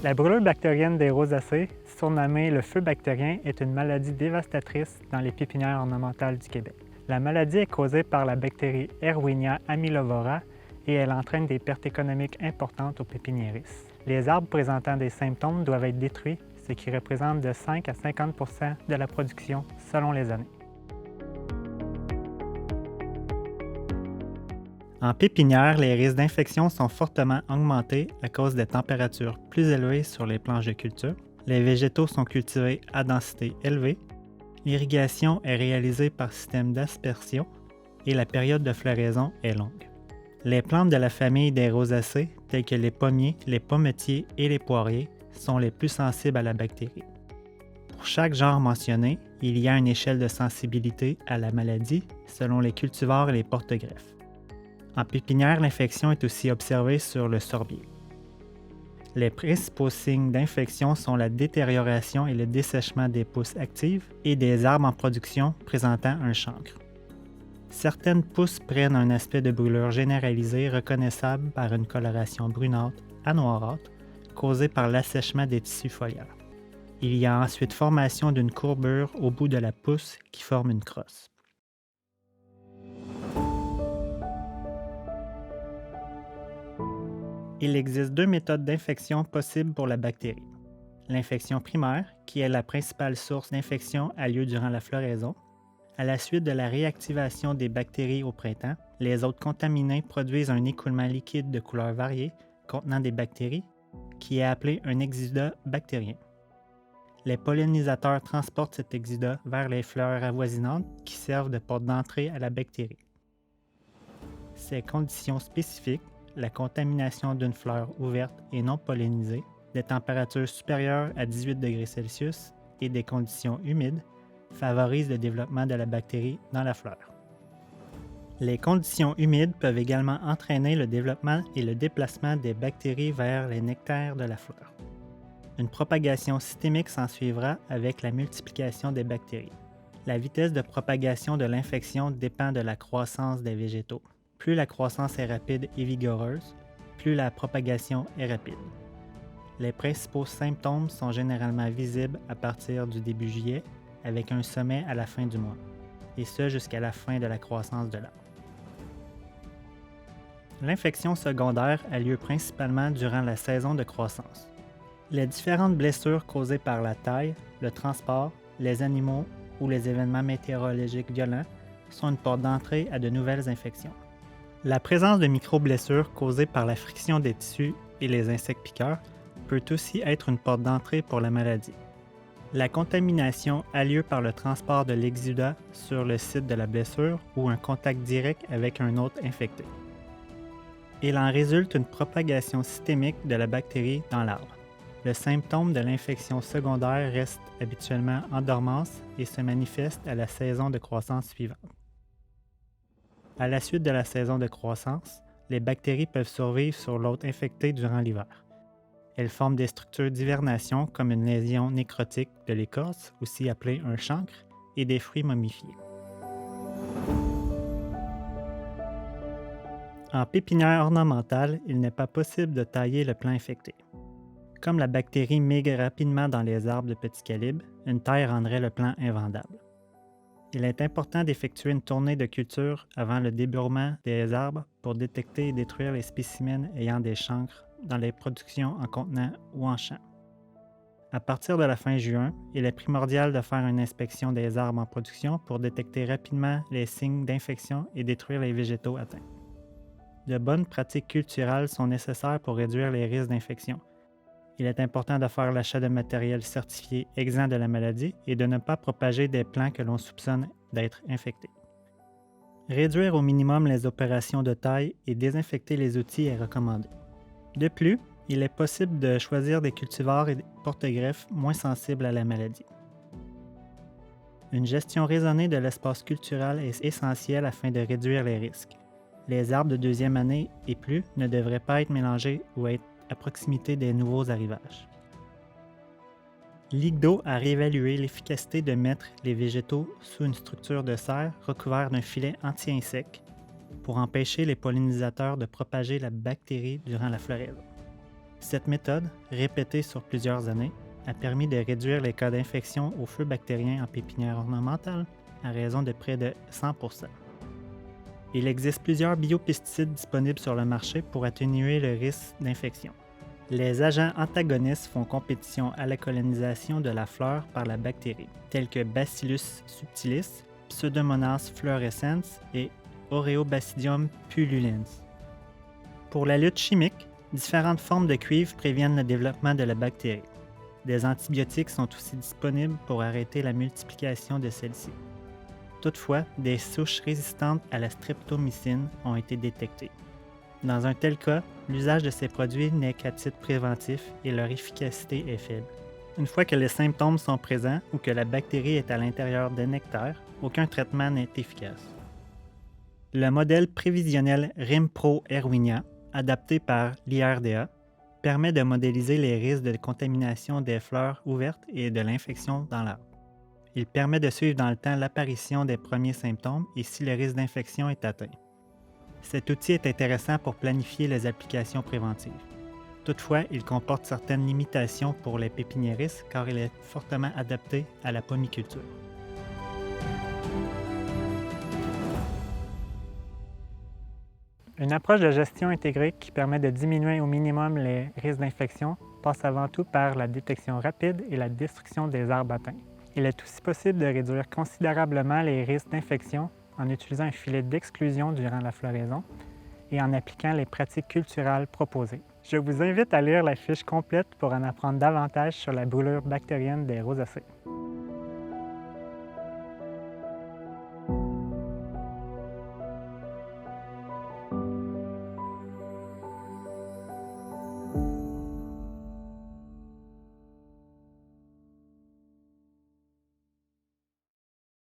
La brûlure bactérienne des rosacées, surnommée le feu bactérien, est une maladie dévastatrice dans les pépinières ornementales du Québec. La maladie est causée par la bactérie Erwinia amylovora et elle entraîne des pertes économiques importantes aux pépiniéristes. Les arbres présentant des symptômes doivent être détruits, ce qui représente de 5 à 50 % de la production selon les années. En pépinière, les risques d'infection sont fortement augmentés à cause des températures plus élevées sur les planches de culture. Les végétaux sont cultivés à densité élevée. L'irrigation est réalisée par système d'aspersion et la période de floraison est longue. Les plantes de la famille des rosacées, telles que les pommiers, les pommetiers et les poiriers, sont les plus sensibles à la bactérie. Pour chaque genre mentionné, il y a une échelle de sensibilité à la maladie selon les cultivars et les porte-greffes. En pépinière, l'infection est aussi observée sur le sorbier. Les principaux signes d'infection sont la détérioration et le dessèchement des pousses actives et des arbres en production présentant un chancre. Certaines pousses prennent un aspect de brûlure généralisée reconnaissable par une coloration brunâtre à noirâtre causée par l'assèchement des tissus foliaires. Il y a ensuite formation d'une courbure au bout de la pousse qui forme une crosse. Il existe deux méthodes d'infection possibles pour la bactérie. L'infection primaire, qui est la principale source d'infection, a lieu durant la floraison. À la suite de la réactivation des bactéries au printemps, les hôtes contaminés produisent un écoulement liquide de couleurs variées contenant des bactéries, qui est appelé un exudat bactérien. Les pollinisateurs transportent cet exudat vers les fleurs avoisinantes qui servent de porte d'entrée à la bactérie. Ces conditions spécifiques, la contamination d'une fleur ouverte et non pollinisée, des températures supérieures à 18 degrés Celsius et des conditions humides favorisent le développement de la bactérie dans la fleur. Les conditions humides peuvent également entraîner le développement et le déplacement des bactéries vers les nectaires de la fleur. Une propagation systémique s'ensuivra avec la multiplication des bactéries. La vitesse de propagation de l'infection dépend de la croissance des végétaux. Plus la croissance est rapide et vigoureuse, plus la propagation est rapide. Les principaux symptômes sont généralement visibles à partir du début juillet, avec un sommet à la fin du mois, et ce jusqu'à la fin de la croissance de l'arbre. L'infection secondaire a lieu principalement durant la saison de croissance. Les différentes blessures causées par la taille, le transport, les animaux ou les événements météorologiques violents sont une porte d'entrée à de nouvelles infections. La présence de micro-blessures causées par la friction des tissus et les insectes piqueurs peut aussi être une porte d'entrée pour la maladie. La contamination a lieu par le transport de l'exudat sur le site de la blessure ou un contact direct avec un hôte infecté. Il en résulte une propagation systémique de la bactérie dans l'arbre. Le symptôme de l'infection secondaire reste habituellement en dormance et se manifeste à la saison de croissance suivante. À la suite de la saison de croissance, les bactéries peuvent survivre sur l'hôte infecté durant l'hiver. Elles forment des structures d'hivernation comme une lésion nécrotique de l'écorce, aussi appelée un chancre, et des fruits momifiés. En pépinière ornementale, il n'est pas possible de tailler le plant infecté. Comme la bactérie migre rapidement dans les arbres de petit calibre, une taille rendrait le plant invendable. Il est important d'effectuer une tournée de culture avant le débourrement des arbres pour détecter et détruire les spécimens ayant des chancres dans les productions en contenant ou en champ. À partir de la fin juin, il est primordial de faire une inspection des arbres en production pour détecter rapidement les signes d'infection et détruire les végétaux atteints. De bonnes pratiques culturales sont nécessaires pour réduire les risques d'infection. Il est important de faire l'achat de matériel certifié exempt de la maladie et de ne pas propager des plants que l'on soupçonne d'être infectés. Réduire au minimum les opérations de taille et désinfecter les outils est recommandé. De plus, il est possible de choisir des cultivars et des porte-greffes moins sensibles à la maladie. Une gestion raisonnée de l'espace culturel est essentielle afin de réduire les risques. Les arbres de deuxième année et plus ne devraient pas être mélangés ou être à proximité des nouveaux arrivages. L'IGDO a réévalué l'efficacité de mettre les végétaux sous une structure de serre recouverte d'un filet anti-insectes pour empêcher les pollinisateurs de propager la bactérie durant la floraison. Cette méthode, répétée sur plusieurs années, a permis de réduire les cas d'infection au feu bactérien en pépinière ornementale à raison de près de 100%. Il existe plusieurs biopesticides disponibles sur le marché pour atténuer le risque d'infection. Les agents antagonistes font compétition à la colonisation de la fleur par la bactérie, tels que Bacillus subtilis, Pseudomonas fluorescens et Oreobasidium pullulens. Pour la lutte chimique, différentes formes de cuivre préviennent le développement de la bactérie. Des antibiotiques sont aussi disponibles pour arrêter la multiplication de celle-ci. Toutefois, des souches résistantes à la streptomycine ont été détectées. Dans un tel cas, l'usage de ces produits n'est qu'à titre préventif et leur efficacité est faible. Une fois que les symptômes sont présents ou que la bactérie est à l'intérieur des nectaires, aucun traitement n'est efficace. Le modèle prévisionnel RIMPRO-Erwinia, adapté par l'IRDA, permet de modéliser les risques de contamination des fleurs ouvertes et de l'infection dans l'arbre. Il permet de suivre dans le temps l'apparition des premiers symptômes et si le risque d'infection est atteint. Cet outil est intéressant pour planifier les applications préventives. Toutefois, il comporte certaines limitations pour les pépiniéristes car il est fortement adapté à la pomiculture. Une approche de gestion intégrée qui permet de diminuer au minimum les risques d'infection passe avant tout par la détection rapide et la destruction des arbres atteints. Il est aussi possible de réduire considérablement les risques d'infection en utilisant un filet d'exclusion durant la floraison et en appliquant les pratiques culturales proposées. Je vous invite à lire la fiche complète pour en apprendre davantage sur la brûlure bactérienne des rosacées.